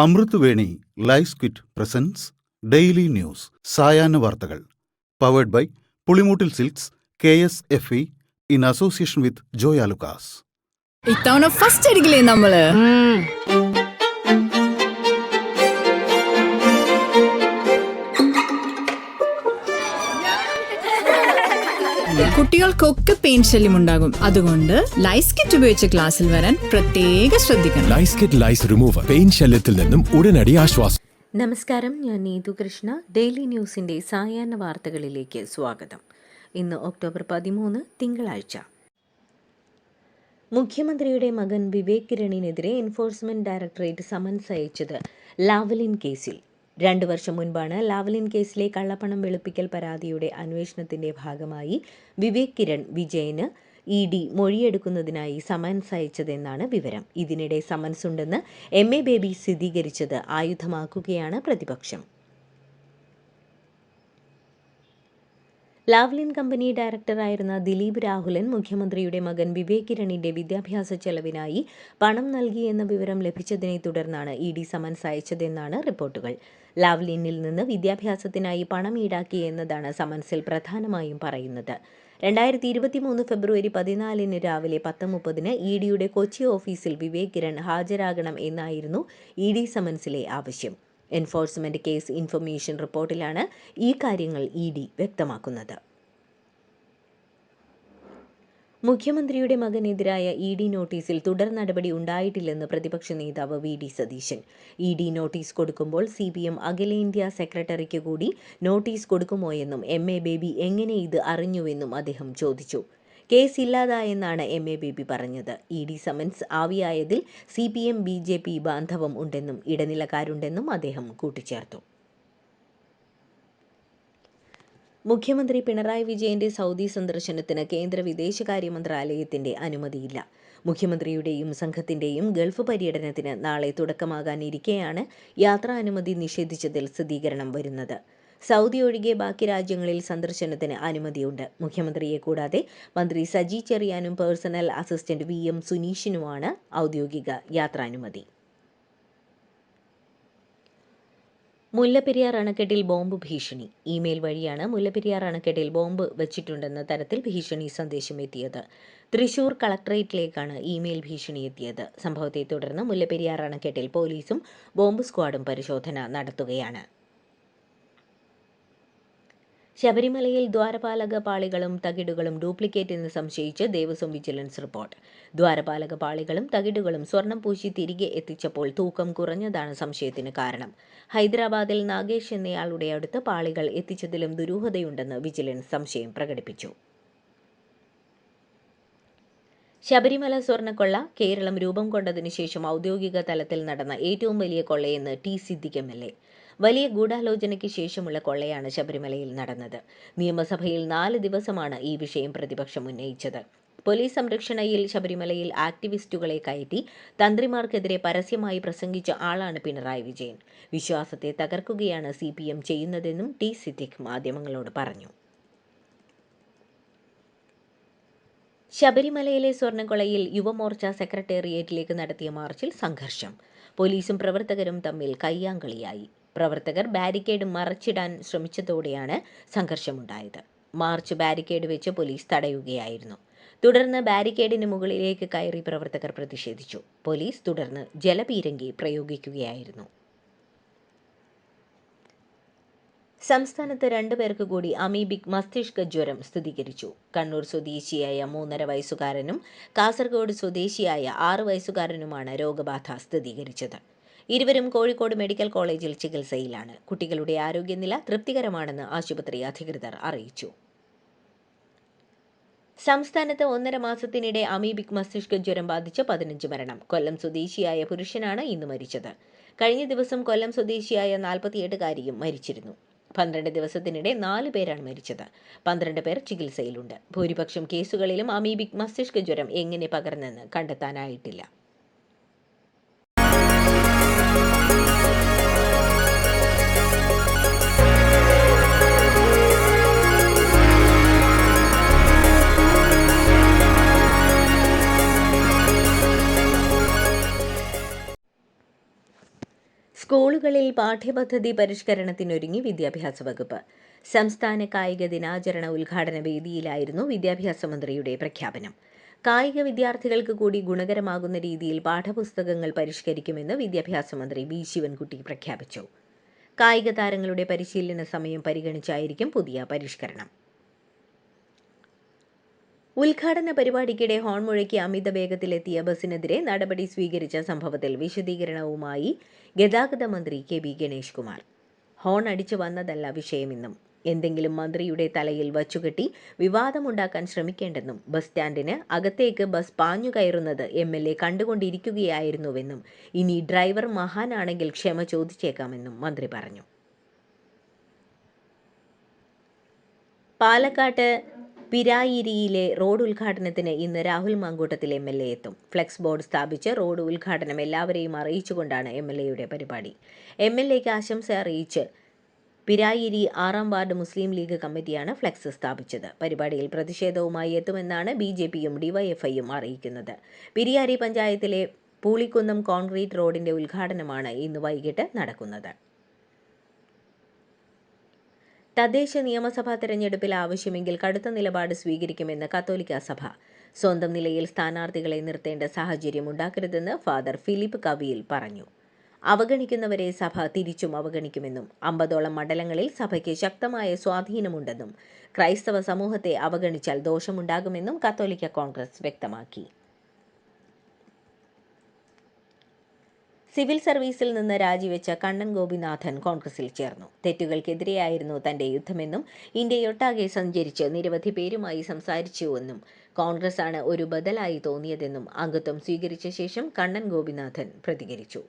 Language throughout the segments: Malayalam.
അമൃത് Veni life quit presents daily news സായാഹ്ന വാർത്തകൾ powered by Pulimoottil silks KSFE in association with Joyalukkas. ഇത്തവണ ഫസ്റ്റ് അടിക്കില്ലേ നമ്മള്? കുട്ടികൾക്കൊക്കെ പെയിൻ ശല്യം ഉണ്ടാകും. അതുകൊണ്ട് ലൈസ് കിറ്റ് ഉപയോഗിച്ച് ക്ലാസ്സിൽ വരാൻ പ്രത്യേക ശ്രദ്ധിക്കണം. ലൈസ് കിറ്റ് ലൈസ് റിമൂവർ പെയിൻ ശല്യത്തിൽ നിന്നും ഉടനടി ആശ്വാസം. നമസ്കാരം, ഞാൻ നീതു കൃഷ്ണ. ഡെയിലി ന്യൂസിൻ്റെ സായാഹ്ന വാർത്തകളിലേക്ക് സ്വാഗതം. ഇന്ന് ഒക്ടോബർ 13 തിങ്കളാഴ്ച. മുഖ്യമന്ത്രിയുടെ മകൻ വിവേക് കിരണിനെതിരെ എൻഫോഴ്സ്മെന്റ് ഡയറക്ടറേറ്റ് സമൻസ് അയച്ചത് ലാവ്ലിൻ കേസിൽ. 2 വർഷം മുൻപാണ് ലാവ്ലിൻ കേസിലെ കള്ളപ്പണം വെളുപ്പിക്കൽ പരാതിയുടെ അന്വേഷണത്തിന്റെ ഭാഗമായി വിവേക് കിരൺ വിജയന് ED മൊഴിയെടുക്കുന്നതിനായി സമൻസ് അയച്ചതെന്നാണ് വിവരം. ഇതിനിടെ സമൻസ് ഉണ്ടെന്ന് MA ബേബി സ്ഥിരീകരിച്ചത് ആയുധമാക്കുകയാണ് പ്രതിപക്ഷം. ലാവ്ലിൻ കമ്പനി ഡയറക്ടറായിരുന്ന ദിലീപ് രാഹുലൻ മുഖ്യമന്ത്രിയുടെ മകൻ വിവേക് കിരണിന്റെ വിദ്യാഭ്യാസ ചെലവിനായി പണം നൽകിയെന്ന വിവരം ലഭിച്ചതിനെ തുടർന്നാണ് ED സമൻസ് അയച്ചതെന്നാണ് റിപ്പോർട്ടുകൾ. ലാവ്ലിനിൽ നിന്ന് വിദ്യാഭ്യാസത്തിനായി പണം ഈടാക്കി എന്നതാണ് സമൻസിൽ പ്രധാനമായും പറയുന്നത്. 2023 ഫെബ്രുവരി 14 രാവിലെ 10:30 EDയുടെ കൊച്ചി ഓഫീസിൽ വിവേക് കിരൺ ഹാജരാകണം എന്നായിരുന്നു ED സമൻസിലെ ആവശ്യം. എൻഫോഴ്സ്മെന്റ് കേസ് ഇൻഫർമേഷൻ റിപ്പോർട്ടിലാണ് ഈ കാര്യങ്ങൾ ED വ്യക്തമാക്കുന്നത്. മുഖ്യമന്ത്രിയുടെ മകനെതിരായ ED നോട്ടീസിൽ തുടർ നടപടി ഉണ്ടായിട്ടില്ലെന്ന് പ്രതിപക്ഷ നേതാവ് VD സതീശൻ. ED നോട്ടീസ് കൊടുക്കുമ്പോൾ CPM അഖിലേന്ത്യാ സെക്രട്ടറിക്ക് കൂടി നോട്ടീസ് കൊടുക്കുമോയെന്നും MA ബേബി എങ്ങനെ ഇത് അറിഞ്ഞുവെന്നും അദ്ദേഹം ചോദിച്ചു. കേസ് ഇല്ലാതായെന്നാണ് MA ബേബി പറഞ്ഞത്. ED സമൻസ് ആവിയായതിൽ CPM BJP ബാന്ധവം ഉണ്ടെന്നും ഇടനിലക്കാരുണ്ടെന്നും അദ്ദേഹം കൂട്ടിച്ചേർത്തു. മുഖ്യമന്ത്രി പിണറായി വിജയന്റെ സൗദി സന്ദർശനത്തിന് കേന്ദ്ര വിദേശകാര്യ മന്ത്രാലയത്തിന്റെ അനുമതിയില്ല. മുഖ്യമന്ത്രിയുടെയും സംഘത്തിന്റെയും ഗൾഫ് പര്യടനത്തിന് നാളെ തുടക്കമാകാനിരിക്കെയാണ് യാത്രാനുമതി നിഷേധിച്ചതിൽ സ്ഥിരീകരണം വരുന്നത്. സൗദി ഒഴികെ ബാക്കി രാജ്യങ്ങളിൽ സന്ദർശനത്തിന് അനുമതിയുണ്ട്. മുഖ്യമന്ത്രിയെ കൂടാതെ മന്ത്രി സജി ചെറിയാനും പേഴ്സണൽ അസിസ്റ്റന്റ് VM സുനീഷിനുമാണ് ഔദ്യോഗിക യാത്രാനുമതി. മുല്ലപ്പെരിയാർ അണക്കെട്ടിൽ ബോംബ് ഭീഷണി. ഇമെയിൽ വഴിയാണ് മുല്ലപ്പെരിയാർ അണക്കെട്ടിൽ ബോംബ് വച്ചിട്ടുണ്ടെന്ന തരത്തിൽ ഭീഷണി സന്ദേശം എത്തിയത്. തൃശൂർ കളക്ടറേറ്റിലേക്കാണ് ഇമെയിൽ ഭീഷണി എത്തിയത്. സംഭവത്തെ തുടർന്ന് മുല്ലപ്പെരിയാർ അണക്കെട്ടിൽ പോലീസും ബോംബ് സ്ക്വാഡും പരിശോധന നടത്തുകയാണ്. ശബരിമലയിൽ ദ്വാരപാലക പാളികളും തകിടുകളും ഡ്യൂപ്ലിക്കേറ്റ് എന്ന് സംശയിച്ച് ദേവസ്വം വിജിലൻസ് റിപ്പോർട്ട്. ദ്വാരപാലക പാളികളും തകിടുകളും സ്വർണം പൂശി തിരികെ എത്തിച്ചപ്പോൾ തൂക്കം കുറഞ്ഞതാണ് സംശയത്തിന് കാരണം. ഹൈദരാബാദിൽ നാഗേഷ് എന്നയാളുടെ അടുത്ത് പാളികൾ എത്തിച്ചതിലും ദുരൂഹതയുണ്ടെന്ന് വിജിലൻസ് സംശയം പ്രകടിപ്പിച്ചു. ശബരിമല സ്വർണ്ണക്കൊള്ള കേരളം രൂപം കൊണ്ടതിനു ശേഷം ഔദ്യോഗിക തലത്തിൽ നടന്ന ഏറ്റവും വലിയ കൊള്ളയെന്ന് T സിദ്ദിഖ് MLA. വലിയ ഗൂഢാലോചനയ്ക്ക് ശേഷമുള്ള കൊള്ളയാണ് ശബരിമലയിൽ നടന്നത്. നിയമസഭയിൽ 4 ദിവസമാണ് ഈ വിഷയം പ്രതിപക്ഷം ഉന്നയിച്ചത്. പോലീസ് സംരക്ഷണയിൽ ശബരിമലയിൽ ആക്ടിവിസ്റ്റുകളെ കയറ്റി തന്ത്രിമാർക്കെതിരെ പരസ്യമായി പ്രസംഗിച്ച ആളാണ് പിണറായി വിജയൻ. വിശ്വാസത്തെ തകർക്കുകയാണ് CPM ചെയ്യുന്നതെന്നും T സിദ്ദിഖ് മാധ്യമങ്ങളോട് പറഞ്ഞു. ശബരിമലയിലെ സ്വർണ്ണക്കൊള്ളയിൽ യുവമോർച്ച സെക്രട്ടേറിയറ്റിലേക്ക് നടത്തിയ മാർച്ചിൽ സംഘർഷം. പോലീസും പ്രവർത്തകരും തമ്മിൽ കയ്യാങ്കളിയായി. പ്രവർത്തകർ ബാരിക്കേഡ് മറച്ചിടാൻ ശ്രമിച്ചതോടെയാണ് സംഘർഷമുണ്ടായത്. മാർച്ച് ബാരിക്കേഡ് വെച്ച് പോലീസ് തടയുകയായിരുന്നു. തുടർന്ന് ബാരിക്കേഡിന് മുകളിലേക്ക് കയറി പ്രവർത്തകർ പ്രതിഷേധിച്ചു. പോലീസ് തുടർന്ന് ജലപീരങ്കി പ്രയോഗിക്കുകയായിരുന്നു. സംസ്ഥാനത്ത് 2 പേർക്ക് കൂടി അമീബിക് മസ്തിഷ്ക ജ്വരം സ്ഥിരീകരിച്ചു. കണ്ണൂർ സ്വദേശിയായ 3.5 വയസ്സുകാരനും കാസർഗോഡ് സ്വദേശിയായ 6 വയസ്സുകാരനുമാണ് രോഗബാധ സ്ഥിരീകരിച്ചത്. ഇരുവരും കോഴിക്കോട് മെഡിക്കൽ കോളേജിൽ ചികിത്സയിലാണ്. കുട്ടികളുടെ ആരോഗ്യനില തൃപ്തികരമാണെന്ന് ആശുപത്രി അധികൃതർ അറിയിച്ചു. സംസ്ഥാനത്ത് 1.5 മാസത്തിനിടെ അമീബിക് മസ്തിഷ്ക ജ്വരം ബാധിച്ച് 15 മരണം. കൊല്ലം സ്വദേശിയായ പുരുഷനാണ് ഇന്ന് മരിച്ചത്. കഴിഞ്ഞ ദിവസം കൊല്ലം സ്വദേശിയായ 48-കാരിയും മരിച്ചിരുന്നു. 12 ദിവസത്തിനിടെ 4 പേരാണ് മരിച്ചത്. 12 പേർ ചികിത്സയിലുണ്ട്. ഭൂരിപക്ഷം കേസുകളിലും അമീബിക് മസ്തിഷ്ക ജ്വരം എങ്ങനെ പകർന്നെന്ന് കണ്ടെത്താനായിട്ടില്ല. സ്കൂളുകളിൽ പാഠ്യപദ്ധതി പരിഷ്കരണത്തിനൊരുങ്ങി വിദ്യാഭ്യാസ വകുപ്പ്. സംസ്ഥാന കായിക ദിനാചരണ ഉദ്ഘാടന വേദിയിലായിരുന്നു വിദ്യാഭ്യാസ മന്ത്രിയുടെ പ്രഖ്യാപനം. കായിക വിദ്യാർത്ഥികൾക്ക് കൂടി ഗുണകരമാകുന്ന രീതിയിൽ പാഠപുസ്തകങ്ങൾ പരിഷ്കരിക്കുമെന്ന് വിദ്യാഭ്യാസ മന്ത്രി വി ശിവൻകുട്ടി പ്രഖ്യാപിച്ചു. കായിക താരങ്ങളുടെ പരിശീലന സമയം പരിഗണിച്ചായിരിക്കും പുതിയ പരിഷ്കരണം. ഉദ്ഘാടന പരിപാടിക്കിടെ ഹോൺ മുഴക്കി അമിത വേഗത്തിലെത്തിയ ബസിനെതിരെ നടപടി സ്വീകരിച്ച സംഭവത്തിൽ വിശദീകരണവുമായി ഗതാഗത മന്ത്രി കെ.ബി. ഗണേഷ് കുമാർ. ഹോൺ അടിച്ചു വന്നതല്ല വിഷയമെന്നും എന്തെങ്കിലും മന്ത്രിയുടെ തലയിൽ വച്ചുകെട്ടി വിവാദമുണ്ടാക്കാൻ ശ്രമിക്കേണ്ടെന്നും ബസ് സ്റ്റാൻഡിന് അകത്തേക്ക് ബസ് പാഞ്ഞു കയറുന്നത് MLA കണ്ടുകൊണ്ടിരിക്കുകയായിരുന്നുവെന്നും ഇനി ഡ്രൈവർ മഹാനാണെങ്കിൽ ക്ഷമ ചോദിച്ചേക്കാമെന്നും മന്ത്രി പറഞ്ഞു. പാലക്കാട്ട് പിരായിരിയിലെ റോഡ് ഉദ്ഘാടനത്തിന് ഇന്ന് രാഹുൽ മാങ്കൂട്ടത്തിൽ MLA എത്തും. ഫ്ലെക്സ് ബോർഡ് സ്ഥാപിച്ച് റോഡ് ഉദ്ഘാടനം എല്ലാവരെയും അറിയിച്ചുകൊണ്ടാണ് MLAയുടെ പരിപാടി. MLAക്ക് ആശംസ അറിയിച്ച് പിരായിരി 6ാം വാർഡ് മുസ്ലിം ലീഗ് കമ്മിറ്റിയാണ് ഫ്ലെക്സ് സ്ഥാപിച്ചത്. പരിപാടിയിൽ പ്രതിഷേധവുമായി എത്തുമെന്നാണ് BJPയും DYFIയും അറിയിക്കുന്നത്. പിരായിരി പഞ്ചായത്തിലെ പൂളിക്കുന്നം കോൺക്രീറ്റ് റോഡിന്റെ ഉദ്ഘാടനമാണ് ഇന്ന് വൈകിട്ട് നടക്കുന്നത്. തദ്ദേശ നിയമസഭാ തെരഞ്ഞെടുപ്പിൽ ആവശ്യമെങ്കിൽ കടുത്ത നിലപാട് സ്വീകരിക്കുമെന്ന് കത്തോലിക്ക സഭ. സ്വന്തം നിലയിൽ സ്ഥാനാർത്ഥികളെ നിർത്തേണ്ട സാഹചര്യം ഉണ്ടാക്കരുതെന്ന് ഫാദർ ഫിലിപ്പ് കവിയിൽ പറഞ്ഞു. അവഗണിക്കുന്നവരെ സഭ തിരിച്ചും അവഗണിക്കുമെന്നും 50ഓളം മണ്ഡലങ്ങളിൽ സഭയ്ക്ക് ശക്തമായ സ്വാധീനമുണ്ടെന്നും ക്രൈസ്തവ സമൂഹത്തെ അവഗണിച്ചാൽ ദോഷമുണ്ടാകുമെന്നും കത്തോലിക്ക കോൺഗ്രസ് വ്യക്തമാക്കി. സിവിൽ സർവീസിൽ നിന്ന് രാജിവെച്ച കണ്ണൻ ഗോപിനാഥൻ കോൺഗ്രസിൽ ചേർന്നു. തെറ്റുകൾക്കെതിരെയായിരുന്നു തന്റെ യുദ്ധമെന്നും ഇന്ത്യയൊട്ടാകെ സഞ്ചരിച്ച് നിരവധി പേരുമായി സംസാരിച്ചുവെന്നും കോൺഗ്രസ് ആണ് ഒരു ബദലായി തോന്നിയതെന്നും അംഗത്വം സ്വീകരിച്ച ശേഷം കണ്ണൻ ഗോപിനാഥൻ പ്രതികരിച്ചു.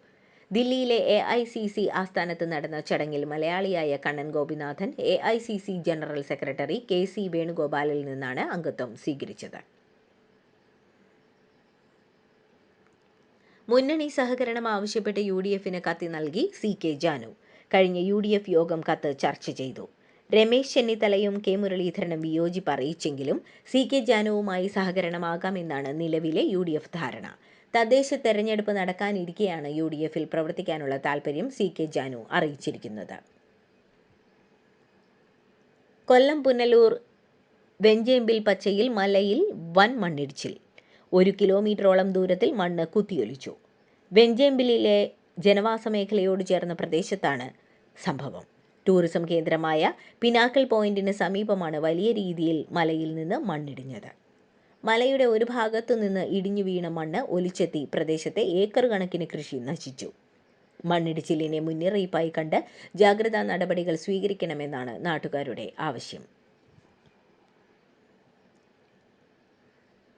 ദില്ലിയിലെ AICC ആസ്ഥാനത്ത് നടന്ന ചടങ്ങിൽ മലയാളിയായ Kannan Gopinathan AICC general secretary KC വേണുഗോപാലിൽ നിന്നാണ് അംഗത്വം സ്വീകരിച്ചത്. മുന്നണി സഹകരണം ആവശ്യപ്പെട്ട് UDFന് കത്ത് നൽകി CK ജാനു. കഴിഞ്ഞ UDF യോഗം കത്ത് ചർച്ച ചെയ്തു. രമേശ് ചെന്നിത്തലയും K മുരളീധരനും വിയോജിപ്പ് അറിയിച്ചെങ്കിലും CK ജാനുവുമായി സഹകരണമാകാമെന്നാണ് നിലവിലെ UDF ധാരണ. തദ്ദേശ തെരഞ്ഞെടുപ്പ് നടക്കാനിരിക്കെയാണ് UDFൽ പ്രവർത്തിക്കാനുള്ള താൽപര്യം CK ജാനു അറിയിച്ചിരിക്കുന്നത്. കൊല്ലം പുനലൂർ വെഞ്ചേമ്പിൽ പച്ചയിൽ മലയിൽ വൻ മണ്ണിടിച്ചിൽ. 1 കിലോമീറ്ററോളം ദൂരത്തിൽ മണ്ണ് കുത്തിയൊലിച്ചു. വെഞ്ചേമ്പിലെ ജനവാസ മേഖലയോട് ചേർന്ന പ്രദേശത്താണ് സംഭവം. ടൂറിസം കേന്ദ്രമായ പിനാക്കിൾ പോയിന്റിന് സമീപമാണ് വലിയ രീതിയിൽ മലയിൽ നിന്ന് മണ്ണിടിഞ്ഞത്. മലയുടെ ഒരു ഭാഗത്തു നിന്ന് ഇടിഞ്ഞു വീണ മണ്ണ് ഒലിച്ചെത്തി പ്രദേശത്തെ ഏക്കർ കണക്കിന് കൃഷി നശിച്ചു. മണ്ണിടിച്ചിലിനെ മുന്നറിയിപ്പായി കണ്ട് ജാഗ്രതാ നടപടികൾ സ്വീകരിക്കണമെന്നാണ് നാട്ടുകാരുടെ ആവശ്യം.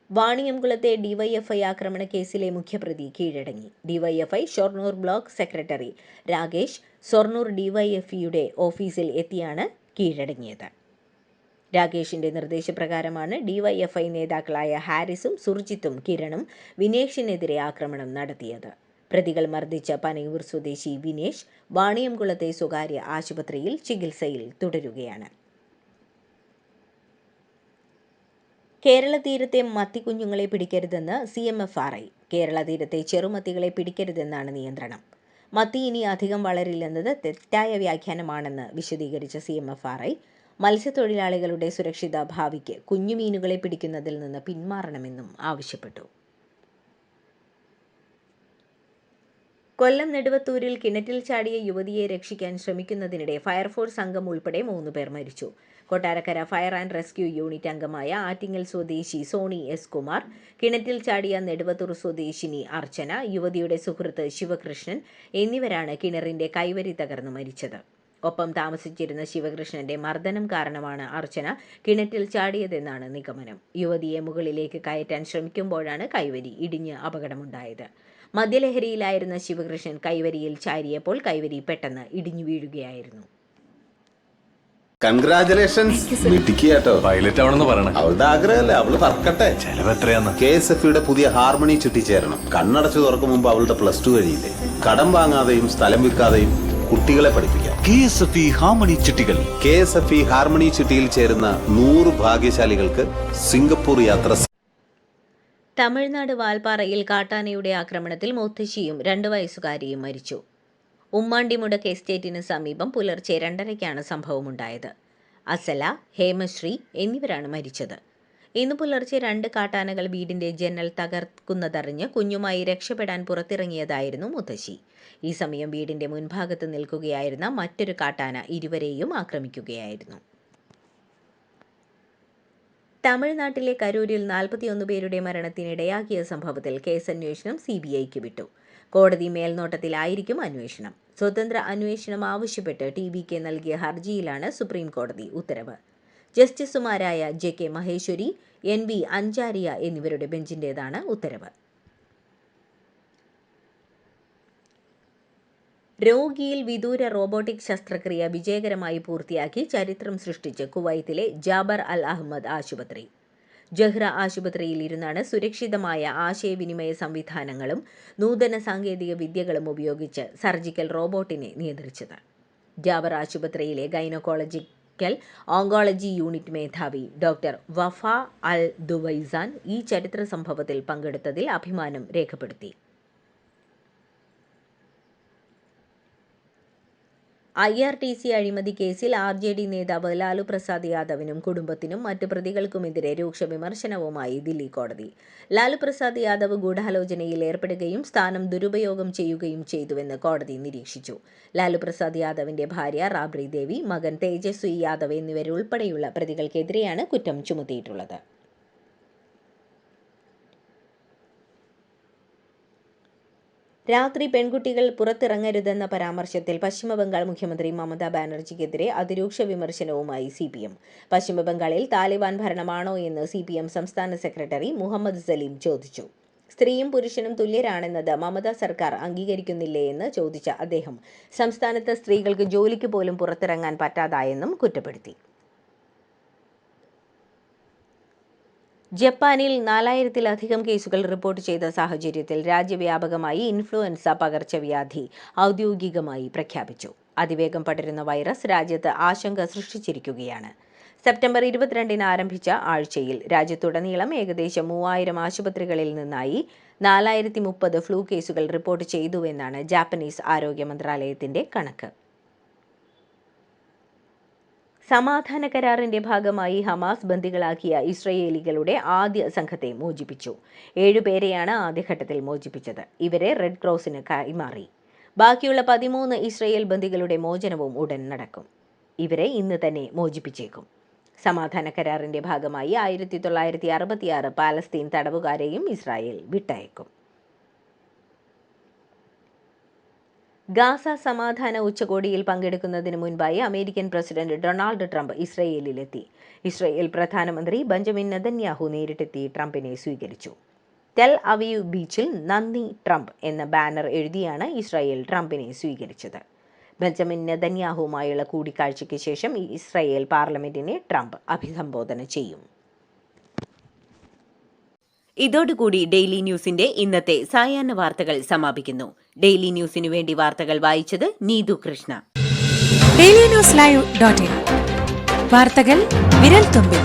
വാണിയംകുളത്തെ DYFI ആക്രമണ കേസിലെ മുഖ്യപ്രതി കീഴടങ്ങി. DYFI Shoranur block secretary Rakesh Shoranur DYFIയുടെ ഓഫീസിൽ എത്തിയാണ് കീഴടങ്ങിയത്. രാകേഷിന്റെ നിർദ്ദേശപ്രകാരമാണ് DYFI നേതാക്കളായ ഹാരിസും സുർജിത്തും കിരണും വിനേഷിനെതിരെ ആക്രമണം നടത്തിയത്. പ്രതികൾ മർദ്ദിച്ച പനയൂർ സ്വദേശി വിനേഷ് വാണിയംകുളത്തെ സ്വകാര്യ ആശുപത്രിയിൽ ചികിത്സയിൽ തുടരുകയാണ്. കേരള തീരത്തെ മത്തിക്കുഞ്ഞുങ്ങളെ പിടിക്കരുതെന്ന് CMFRI. കേരള തീരത്തെ ചെറുമത്തികളെ പിടിക്കരുതെന്നാണ് നിയന്ത്രണം. മത്തി ഇനി അധികം വളരില്ലെന്നത് തെറ്റായ വ്യാഖ്യാനമാണെന്ന് വിശദീകരിച്ച CMFRI മത്സ്യത്തൊഴിലാളികളുടെ സുരക്ഷിത ഭാവിക്ക് കുഞ്ഞുമീനുകളെ പിടിക്കുന്നതിൽ നിന്ന് പിന്മാറണമെന്നും ആവശ്യപ്പെട്ടു. കൊല്ലം നെടുവത്തൂരിൽ കിണറ്റിൽ ചാടിയ യുവതിയെ രക്ഷിക്കാൻ ശ്രമിക്കുന്നതിനിടെ ഫയർഫോഴ്സ് അംഗം ഉൾപ്പെടെ 3 പേർ മരിച്ചു. Kottarakkara fire and rescue unit അംഗമായ ആറ്റിങ്ങൽ സ്വദേശി സോണി S. കുമാർ, കിണറ്റിൽ ചാടിയ നെടുവത്തൂർ സ്വദേശിനി അർച്ചന, യുവതിയുടെ സുഹൃത്ത് ശിവകൃഷ്ണൻ എന്നിവരാണ് കിണറിന്റെ കൈവരി തകർന്ന് മരിച്ചത്. ഒപ്പം താമസിച്ചിരുന്ന ശിവകൃഷ്ണന്റെ മർദ്ദനം കാരണമാണ് അർച്ചന കിണറ്റിൽ ചാടിയതെന്നാണ് നിഗമനം. യുവതിയെ മുകളിലേക്ക് കയറ്റാൻ ശ്രമിക്കുമ്പോഴാണ് കൈവരി ഇടിഞ്ഞ് അപകടമുണ്ടായത്. മദ്യലഹരിയിലായിരുന്ന ശിവകൃഷ്ണൻ കൈവരിയിൽ ചാരിയപ്പോൾ കൈവരി പെട്ടെന്ന് ഇടിഞ്ഞു വീഴുകയായിരുന്നു. കൺഗ്രാചുലേഷൻസ് മിടുക്കിയാട്ടോ. പൈലറ്റ് ആവണമെന്ന് പറയണേ. അവളുടെ ആഗ്രഹമല്ലേ, അവള് പറക്കട്ടെ. ചെലവ് എത്രയാന്ന്? KSFയുടെ പുതിയ ഹാർമണി ചിട്ടി ചേരണം. കണ്ണടച്ചു തുറക്കും മുമ്പ് അവളുടെ +2 കഴിയില്ലേ. കടം വാങ്ങാതെയും സ്ഥലം വിൽക്കാതെയും കുട്ടികളെ പഠിപ്പിക്കാം. KSFE ഹാർമണി ചിട്ടികൾ. KSFE ഹാർമണി ചിട്ടിയിൽ ചേരുന്ന 100 ഭാഗ്യശാലികൾക്ക് സിംഗപ്പൂർ യാത്ര. തമിഴ്നാട് വാൽപ്പാറയിൽ കാട്ടാനയുടെ ആക്രമണത്തിൽ മുത്തശ്ശിയും 2 വയസ്സുകാരിയും മരിച്ചു. ഉമ്മാണ്ടിമുടക്ക് എസ്റ്റേറ്റിന് സമീപം പുലർച്ചെ 2:30-ക്കാണ് സംഭവമുണ്ടായത്. അസല, ഹേമശ്രീ എന്നിവരാണ് മരിച്ചത്. ഇന്ന് പുലർച്ചെ 2 കാട്ടാനകൾ വീടിന്റെ ജനൽ തകർക്കുന്നതറിഞ്ഞ് കുഞ്ഞുമായി രക്ഷപ്പെടാൻ പുറത്തിറങ്ങിയതായിരുന്നു മുത്തശ്ശി. ഈ സമയം വീടിന്റെ മുൻഭാഗത്ത് നിൽക്കുകയായിരുന്ന മറ്റൊരു കാട്ടാന ഇരുവരെയും ആക്രമിക്കുകയായിരുന്നു. തമിഴ്നാട്ടിലെ കരൂരിൽ 41 പേരുടെ മരണത്തിനിടയാക്കിയ സംഭവത്തിൽ കേസന്വേഷണം CBIക്ക് വിട്ടു. കോടതി മേൽനോട്ടത്തിലായിരിക്കും അന്വേഷണം. സ്വതന്ത്ര അന്വേഷണം ആവശ്യപ്പെട്ട് TVK നൽകിയ ഹർജിയിലാണ് സുപ്രീം കോടതി ഉത്തരവ്. ജസ്റ്റിസുമാരായ JK മഹേശ്വരി, NV അഞ്ചാരിയ എന്നിവരുടെ ബെഞ്ചിന്റേതാണ് ഉത്തരവ്. രോഗിയിൽ വിദൂര റോബോട്ടിക് ശസ്ത്രക്രിയ വിജയകരമായി പൂർത്തിയാക്കി ചരിത്രം സൃഷ്ടിച്ച് കുവൈത്തിലെ ജാബർ അൽ അഹമ്മദ് ആശുപത്രി. ജഹ്റ ആശുപത്രിയിൽ ഇരുന്നാണ് സുരക്ഷിതമായ ആശയവിനിമയ സംവിധാനങ്ങളും നൂതന സാങ്കേതിക വിദ്യകളും ഉപയോഗിച്ച് സർജിക്കൽ റോബോട്ടിനെ നിയന്ത്രിച്ചത്. ജാബർ ആശുപത്രിയിലെ ഗൈനക്കോളജിക്കൽ ഓങ്കോളജി യൂണിറ്റ് മേധാവി ഡോക്ടർ വഫ അൽ ദുവൈസാൻ ഈ ചരിത്ര സംഭവത്തിൽ പങ്കെടുത്തതിൽ അഭിമാനം രേഖപ്പെടുത്തി. IRTC അഴിമതി കേസിൽ RJD നേതാവ് ലാലു പ്രസാദ് യാദവിനും കുടുംബത്തിനും മറ്റ് പ്രതികൾക്കുമെതിരെ രൂക്ഷ വിമർശനവുമായി ദില്ലി കോടതി. ലാലു പ്രസാദ് യാദവ് ഗൂഢാലോചനയിൽ ഏർപ്പെടുകയും സ്ഥാനം ദുരുപയോഗം ചെയ്യുകയും ചെയ്തുവെന്ന് കോടതി നിരീക്ഷിച്ചു. ലാലു പ്രസാദ് യാദവിന്റെ ഭാര്യ റാബ്രി ദേവി, മകൻ തേജസ്വി യാദവ് എന്നിവരുൾപ്പെടെയുള്ള പ്രതികൾക്കെതിരെയാണ് കുറ്റം ചുമത്തിയിട്ടുള്ളത്. രാത്രി പെൺകുട്ടികൾ പുറത്തിറങ്ങരുതെന്ന പരാമർശത്തിൽ പശ്ചിമബംഗാൾ മുഖ്യമന്ത്രി മമതാ ബാനർജിക്കെതിരെ അതിരൂക്ഷ വിമർശനവുമായി CPM. പശ്ചിമബംഗാളിൽ താലിബാൻ ഭരണമാണോ എന്ന് CPM സംസ്ഥാന സെക്രട്ടറി മുഹമ്മദ് സലീം ചോദിച്ചു. സ്ത്രീയും പുരുഷനും തുല്യരാണെന്നത് മമതാ സർക്കാർ അംഗീകരിക്കുന്നില്ലേ എന്ന് ചോദിച്ച അദ്ദേഹം സംസ്ഥാനത്ത് സ്ത്രീകൾക്ക് ജോലിക്ക് പോലും പുറത്തിറങ്ങാൻ പറ്റാതായെന്നും കുറ്റപ്പെടുത്തി. ജപ്പാനിൽ 4000-ലധികം കേസുകൾ റിപ്പോർട്ട് ചെയ്ത സാഹചര്യത്തിൽ രാജ്യവ്യാപകമായി ഇൻഫ്ലുവൻസ പകർച്ചവ്യാധി ഔദ്യോഗികമായി പ്രഖ്യാപിച്ചു. അതിവേഗം പടരുന്ന വൈറസ് രാജ്യത്ത് ആശങ്ക സൃഷ്ടിച്ചിരിക്കുകയാണ്. സെപ്റ്റംബർ 22-ന് ആരംഭിച്ച ആഴ്ചയിൽ രാജ്യത്തുടനീളം ഏകദേശം 3000 ആശുപത്രികളിൽ നിന്നായി 4030 ഫ്ലൂ കേസുകൾ റിപ്പോർട്ട് ചെയ്തുവെന്നാണ് ജാപ്പനീസ് ആരോഗ്യ മന്ത്രാലയത്തിന്റെ കണക്ക്. സമാധാന കരാറിന്റെ ഭാഗമായി ഹമാസ് ബന്ദികളാക്കിയ ഇസ്രയേലികളുടെ ആദ്യ സംഘത്തെ മോചിപ്പിച്ചു. 7 പേരെയാണ് ആദ്യഘട്ടത്തിൽ മോചിപ്പിച്ചത്. ഇവരെ റെഡ് ക്രോസിന് കൈമാറി. ബാക്കിയുള്ള 13 ഇസ്രയേൽ ബന്ദികളുടെ മോചനവും ഉടൻ നടക്കും. ഇവരെ ഇന്ന് തന്നെ മോചിപ്പിച്ചേക്കും. സമാധാന കരാറിന്റെ ഭാഗമായി 1966 പാലസ്തീൻ തടവുകാരെയും ഇസ്രായേൽ വിട്ടയക്കും. ഗാസ സമാധാന ഉച്ചകോടിയിൽ പങ്കെടുക്കുന്നതിന് മുൻപായി അമേരിക്കൻ പ്രസിഡന്റ് ഡൊണാൾഡ് ട്രംപ് ഇസ്രയേലിലെത്തി. ഇസ്രയേൽ പ്രധാനമന്ത്രി ബെഞ്ചമിൻ നെതന്യാഹു നേരിട്ടെത്തി ട്രംപിനെ സ്വീകരിച്ചു. ടെൽ അവീവ് ബീച്ചിൽ "നന്ദി ട്രംപ്" എന്ന ബാനർ എഴുതിയാണ് ഇസ്രയേൽ ട്രംപിനെ സ്വീകരിച്ചത്. ബെഞ്ചമിൻ നെതന്യാഹുവുമായുള്ള കൂടിക്കാഴ്ചയ്ക്ക് ശേഷം ഇസ്രയേൽ പാർലമെന്റിനെ ട്രംപ് അഭിസംബോധന ചെയ്യും. ഇതോടുകൂടി ഡെയിലി ന്യൂസിന്റെ ഇന്നത്തെ സായാഹ്ന വാർത്തകൾ സമാപിക്കുന്നു. ഡെയിലി ന്യൂസിനു വേണ്ടി വാർത്തകൾ വായിച്ചത് നീതു കൃഷ്ണ. DailyNewsLive.in വാർത്തകൾ വിരൽത്തുമ്പിൽ.